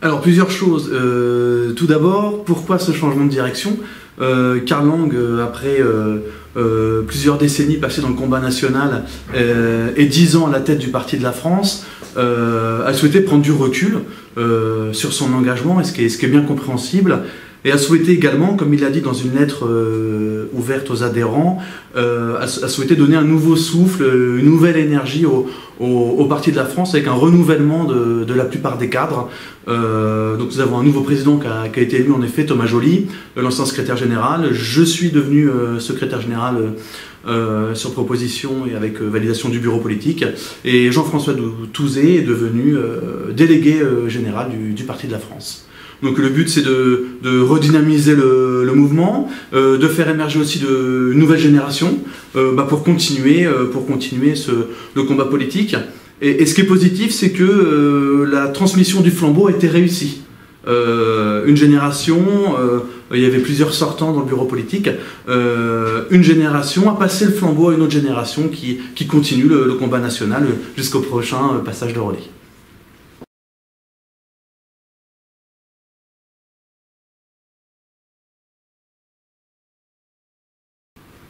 Alors plusieurs choses. Tout d'abord, pourquoi ce changement de direction? Karl Lang, après plusieurs décennies passées dans le combat national et 10 ans à la tête du Parti de la France, a souhaité prendre du recul sur son engagement, ce qui est bien compréhensible, et a souhaité également, comme il l'a dit dans une lettre ouverte aux adhérents, a souhaité donner un nouveau souffle, une nouvelle énergie au Parti de la France, avec un renouvellement de la plupart des cadres. Donc nous avons un nouveau président qui a été élu, en effet, Thomas Joly, l'ancien secrétaire général. Je suis devenu secrétaire général sur proposition et avec validation du bureau politique. Et Jean-François Touzé est devenu délégué général du Parti de la France. Donc le but, c'est de redynamiser le mouvement, de faire émerger aussi de nouvelles générations pour continuer le combat politique. Et ce qui est positif, c'est que la transmission du flambeau a été réussie. Une génération, il y avait plusieurs sortants dans le bureau politique, une génération a passé le flambeau à une autre génération qui continue le combat national jusqu'au prochain passage de relais.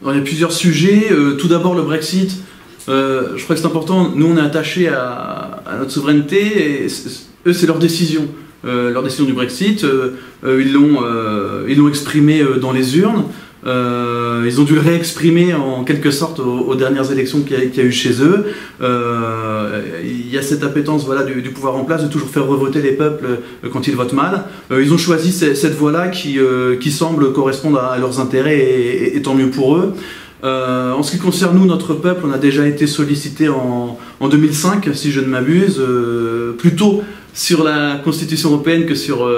Alors, il y a plusieurs sujets. Tout d'abord, le Brexit. Je crois que c'est important. Nous, on est attachés à notre souveraineté. Et eux, c'est leur décision. Leur décision du Brexit. Ils l'ont exprimé dans les urnes. Ils ont dû le réexprimer en quelque sorte aux dernières élections qu'il y a eu chez eux. Il y a cette appétence, voilà, du pouvoir en place de toujours faire revoter les peuples quand ils votent mal. Ils ont choisi cette voie-là qui semble correspondre à leurs intérêts et tant mieux pour eux. En ce qui concerne nous, notre peuple, on a déjà été sollicité en 2005, si je ne m'abuse, plutôt sur la Constitution européenne que sur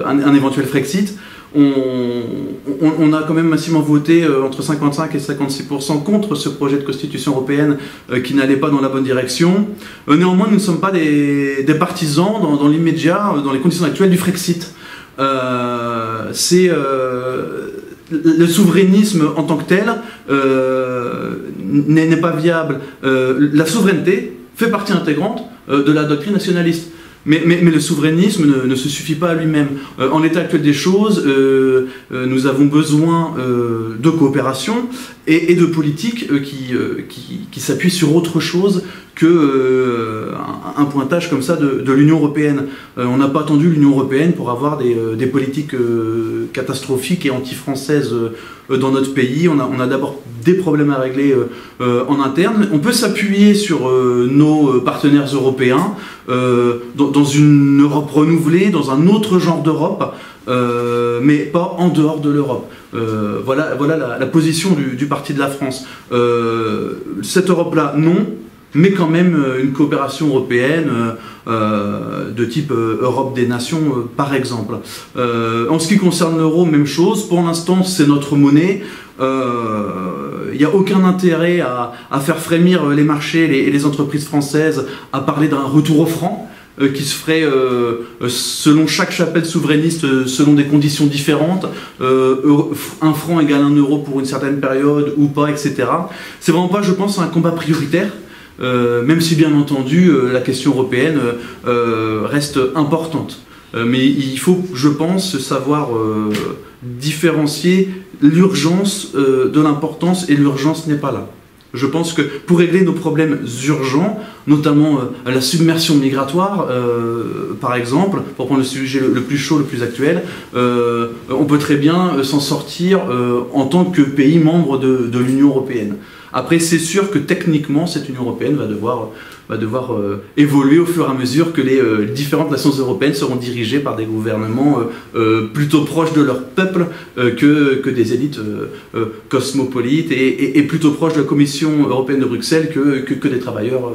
un éventuel Frexit. On a quand même massivement voté entre 55 et 56% contre ce projet de constitution européenne qui n'allait pas dans la bonne direction. Néanmoins, nous ne sommes pas des partisans dans l'immédiat, dans les conditions actuelles du Frexit. C'est le souverainisme en tant que tel n'est pas viable. La souveraineté fait partie intégrante de la doctrine nationaliste. Mais le souverainisme ne se suffit pas à lui-même. En l'état actuel des choses, nous avons besoin de coopération et de politiques qui s'appuient sur autre chose qu'un pointage comme ça de l'Union européenne. On n'a pas attendu l'Union européenne pour avoir des politiques catastrophiques et anti-françaises dans notre pays. On a d'abord des problèmes à régler en interne. On peut s'appuyer sur nos partenaires européens dans une Europe renouvelée, dans un autre genre d'Europe, mais pas en dehors de l'Europe. Voilà la position du Parti de la France. Cette Europe-là, non, mais quand même une coopération européenne de type Europe des nations, par exemple. En ce qui concerne l'euro, même chose. Pour l'instant, c'est notre monnaie. Il n'y a aucun intérêt à faire frémir les marchés et les entreprises françaises à parler d'un retour au franc qui se ferait selon chaque chapelle souverainiste, selon des conditions différentes, un franc égale un euro pour une certaine période ou pas, etc. C'est vraiment pas, je pense, un combat prioritaire. Même si bien entendu la question européenne reste importante. Mais il faut, je pense, savoir différencier l'urgence de l'importance, et l'urgence n'est pas là. Je pense que pour régler nos problèmes urgents, notamment la submersion migratoire, par exemple, pour prendre le sujet le plus chaud, le plus actuel, on peut très bien s'en sortir en tant que pays membre de l'Union européenne. Après, c'est sûr que techniquement, cette Union européenne va devoir évoluer au fur et à mesure que les différentes nations européennes seront dirigées par des gouvernements plutôt proches de leur peuple que des élites cosmopolites et plutôt proches de la Commission européenne de Bruxelles que des travailleurs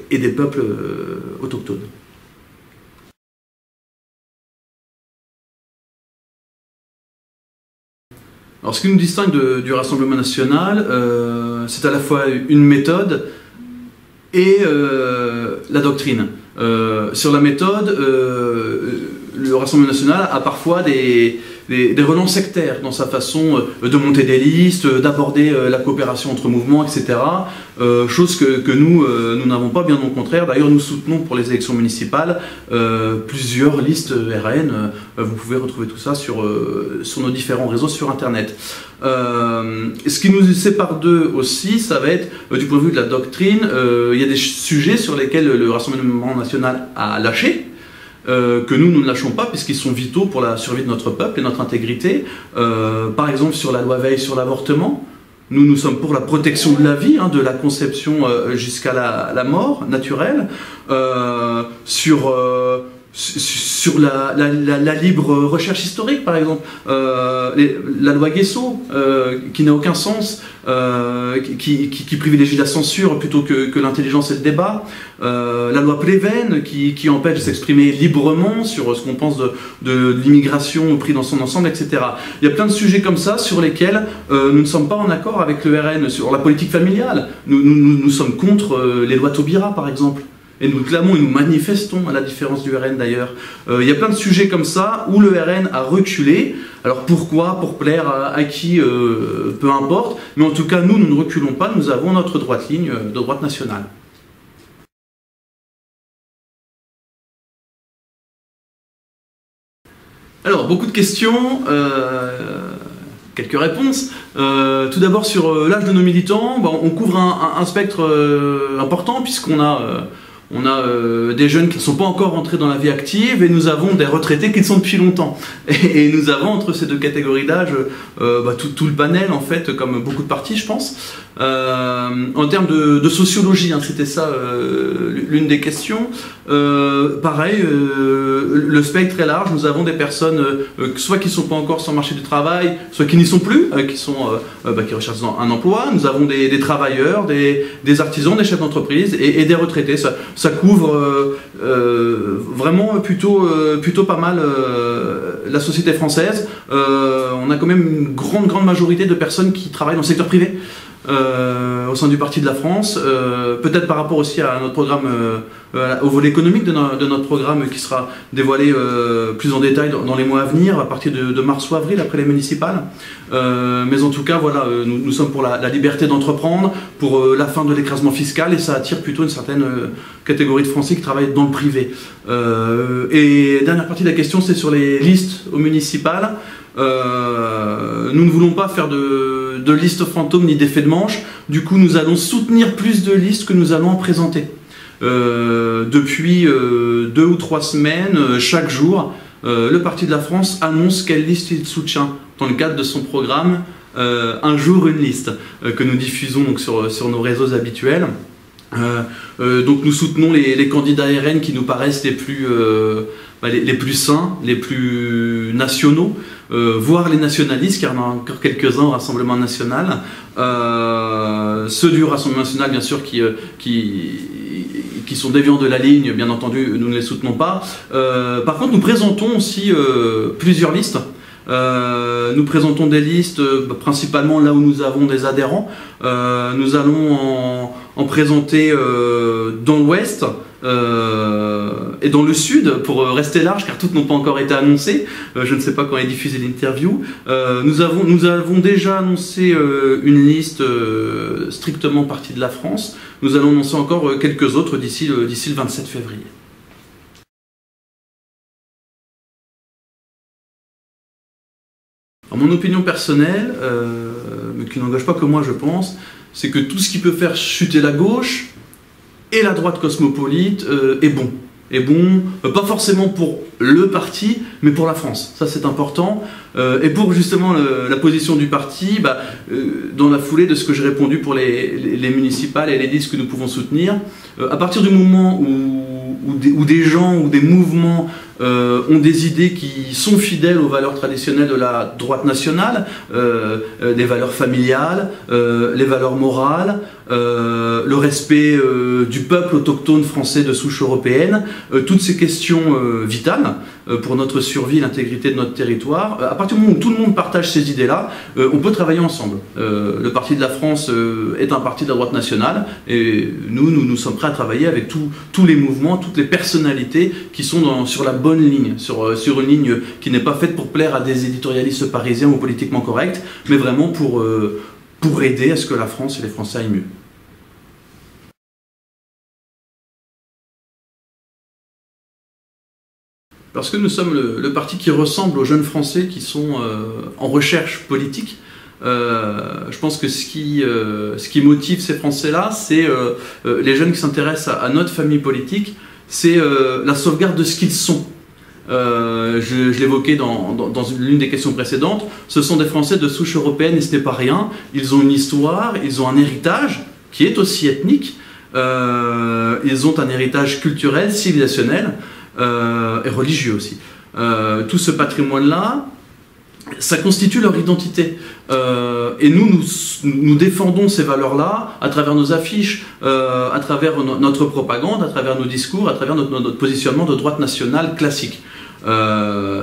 et des peuples autochtones. Alors, ce qui nous distingue du Rassemblement national, c'est à la fois une méthode et la doctrine. Sur la méthode, le Rassemblement national a parfois des des relents sectaires dans sa façon de monter des listes, d'aborder la coopération entre mouvements, etc. Chose que nous n'avons pas, bien au contraire. D'ailleurs, nous soutenons pour les élections municipales plusieurs listes RN. Vous pouvez retrouver tout ça sur nos différents réseaux sur Internet. Ce qui nous sépare d'eux aussi, ça va être, du point de vue de la doctrine, il y a des sujets sur lesquels le Rassemblement national a lâché, que nous ne lâchons pas, puisqu'ils sont vitaux pour la survie de notre peuple et notre intégrité. Par exemple, sur la loi Veil sur l'avortement, nous sommes pour la protection de la vie, de la conception jusqu'à la mort naturelle, sur la libre recherche historique, par exemple, la loi Guesso, qui n'a aucun sens, qui privilégie la censure plutôt que l'intelligence et le débat, la loi Pleven, qui empêche de s'exprimer librement sur ce qu'on pense de l'immigration pris dans son ensemble, etc. Il y a plein de sujets comme ça sur lesquels nous ne sommes pas en accord avec le RN, sur la politique familiale. Nous sommes contre les lois Taubira, par exemple. Et nous clamons et nous manifestons, à la différence du RN d'ailleurs. Il y a plein de sujets comme ça où le RN a reculé. Alors pourquoi? Pour plaire à qui? Peu importe. Mais en tout cas, nous ne reculons pas. Nous avons notre droite ligne de droite nationale. Alors, beaucoup de questions. Quelques réponses. Tout d'abord sur l'âge de nos militants. On couvre un spectre important puisqu'on a... On a des jeunes qui ne sont pas encore entrés dans la vie active et nous avons des retraités qui le sont depuis longtemps. Et nous avons entre ces deux catégories d'âge tout le panel, en fait, comme beaucoup de partis, je pense. En termes de sociologie, c'était ça l'une des questions. Pareil, le spectre est large. Nous avons des personnes soit qui ne sont pas encore sur le marché du travail, soit qui n'y sont plus, qui recherchent un emploi. Nous avons des travailleurs, des artisans, des chefs d'entreprise et des retraités. Ça couvre vraiment plutôt pas mal la société française. On a quand même une grande majorité de personnes qui travaillent dans le secteur privé au sein du Parti de la France. Peut-être par rapport aussi à notre programme, au volet économique de notre programme qui sera dévoilé plus en détail dans les mois à venir, à partir de mars ou avril, après les municipales. Mais en tout cas, voilà, nous sommes pour la liberté d'entreprendre, pour la fin de l'écrasement fiscal, et ça attire plutôt une certaine catégorie de Français qui travaillent dans le privé. Et dernière partie de la question, c'est sur les listes aux municipales. Nous ne voulons pas faire de listes fantômes ni d'effets de manche. Du coup, nous allons soutenir plus de listes que nous allons en présenter. Depuis 2 ou 3 semaines, chaque jour, le Parti de la France annonce quelle liste il soutient dans le cadre de son programme Un jour, une liste, que nous diffusons donc sur nos réseaux habituels. Donc nous soutenons les candidats RN qui nous paraissent les plus sains, les plus nationaux, voire les nationalistes, car il y en a encore quelques-uns au Rassemblement national. Ceux du Rassemblement national, bien sûr, qui sont déviants de la ligne, bien entendu, nous ne les soutenons pas. Par contre, nous présentons aussi plusieurs listes. Nous présentons des listes principalement là où nous avons des adhérents. Nous allons en présenter dans l'Ouest et dans le Sud, pour rester large, car toutes n'ont pas encore été annoncées. Je ne sais pas quand est diffusée l'interview. Nous avons déjà annoncé une liste strictement Parti de la France. Nous allons annoncer encore quelques autres d'ici le 27 février. Alors, mon opinion personnelle, mais qui n'engage pas que moi, je pense, c'est que tout ce qui peut faire chuter la gauche et la droite cosmopolite est bon. Est bon, pas forcément pour le parti, mais pour la France. Ça, c'est important. Et pour justement la position du parti, dans la foulée de ce que j'ai répondu pour les municipales et les listes que nous pouvons soutenir, à partir du moment où des gens ou des mouvements ont des idées qui sont fidèles aux valeurs traditionnelles de la droite nationale, les valeurs familiales, les valeurs morales, le respect du peuple autochtone français de souche européenne, toutes ces questions vitales pour notre survie et l'intégrité de notre territoire. À partir du moment où tout le monde partage ces idées-là, on peut travailler ensemble. Le Parti de la France est un parti de la droite nationale et nous sommes prêts à travailler avec tous les mouvements, toutes les personnalités qui sont sur la bonne ligne, sur une ligne qui n'est pas faite pour plaire à des éditorialistes parisiens ou politiquement corrects, mais vraiment pour aider à ce que la France et les Français aillent mieux. Parce que nous sommes le parti qui ressemble aux jeunes Français qui sont en recherche politique. Je pense que ce qui motive ces Français-là, c'est les jeunes qui s'intéressent à notre famille politique, c'est la sauvegarde de ce qu'ils sont. Je l'évoquais dans l'une des questions précédentes, ce sont des Français de souche européenne et ce n'est pas rien. Ils ont une histoire, ils ont un héritage qui est aussi ethnique, ils ont un héritage culturel, civilisationnel et religieux aussi. Tout ce patrimoine-là, ça constitue leur identité. Et nous défendons ces valeurs-là à travers nos affiches, à travers notre propagande, à travers nos discours, à travers notre positionnement de droite nationale classique.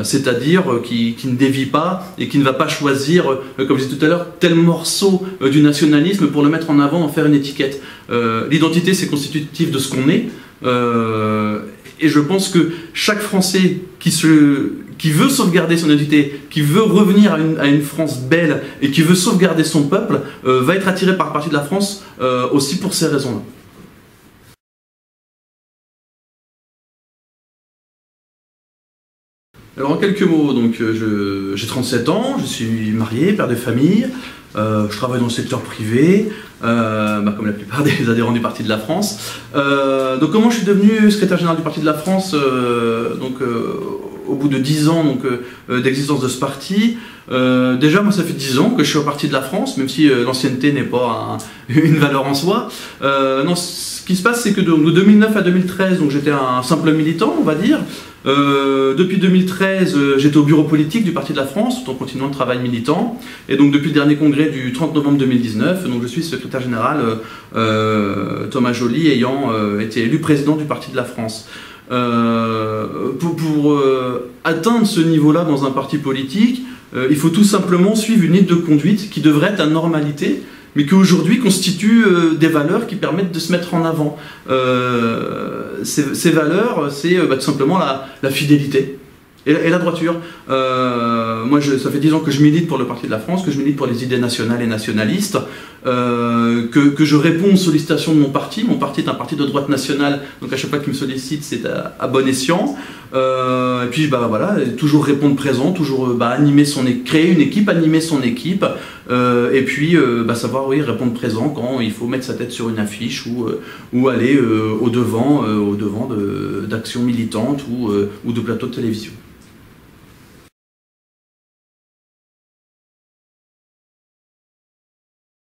C'est-à-dire qui ne dévie pas et qui ne va pas choisir, comme je disais tout à l'heure, tel morceau du nationalisme pour le mettre en avant, en faire une étiquette. L'identité, c'est constitutif de ce qu'on est. Et je pense que chaque Français qui veut sauvegarder son identité, qui veut revenir à une France belle et qui veut sauvegarder son peuple, va être attiré par le parti de la France aussi pour ces raisons-là. Alors en quelques mots, donc j'ai 37 ans, je suis marié, père de famille, je travaille dans le secteur privé, comme la plupart des adhérents du Parti de la France. Donc comment je suis devenu secrétaire général du Parti de la France au bout de 10 ans d'existence de ce parti? Déjà, moi, ça fait 10 ans que je suis au Parti de la France, même si l'ancienneté n'est pas une valeur en soi. Non, ce qui se passe, c'est que de 2009 à 2013, j'étais un simple militant, on va dire. Depuis 2013, j'étais au bureau politique du Parti de la France, tout en continuant le travail militant. Et donc, depuis le dernier congrès du 30 novembre 2019, je suis secrétaire général Thomas Joly, ayant été élu président du Parti de la France. Pour atteindre ce niveau-là dans un parti politique, il faut tout simplement suivre une ligne de conduite qui devrait être la normalité, mais qui aujourd'hui constitue des valeurs qui permettent de se mettre en avant. Ces valeurs, c'est tout simplement la fidélité et la droiture. Moi, ça fait 10 ans que je milite pour le Parti de la France, que je milite pour les idées nationales et nationalistes, que je réponds aux sollicitations de mon parti. Mon parti est un parti de droite nationale, donc à chaque fois qu'il me sollicite, c'est à bon escient. Et puis voilà, toujours répondre présent, toujours créer une équipe, animer son équipe, et puis savoir répondre présent quand il faut mettre sa tête sur une affiche ou aller au devant d'actions militantes ou de plateaux de télévision.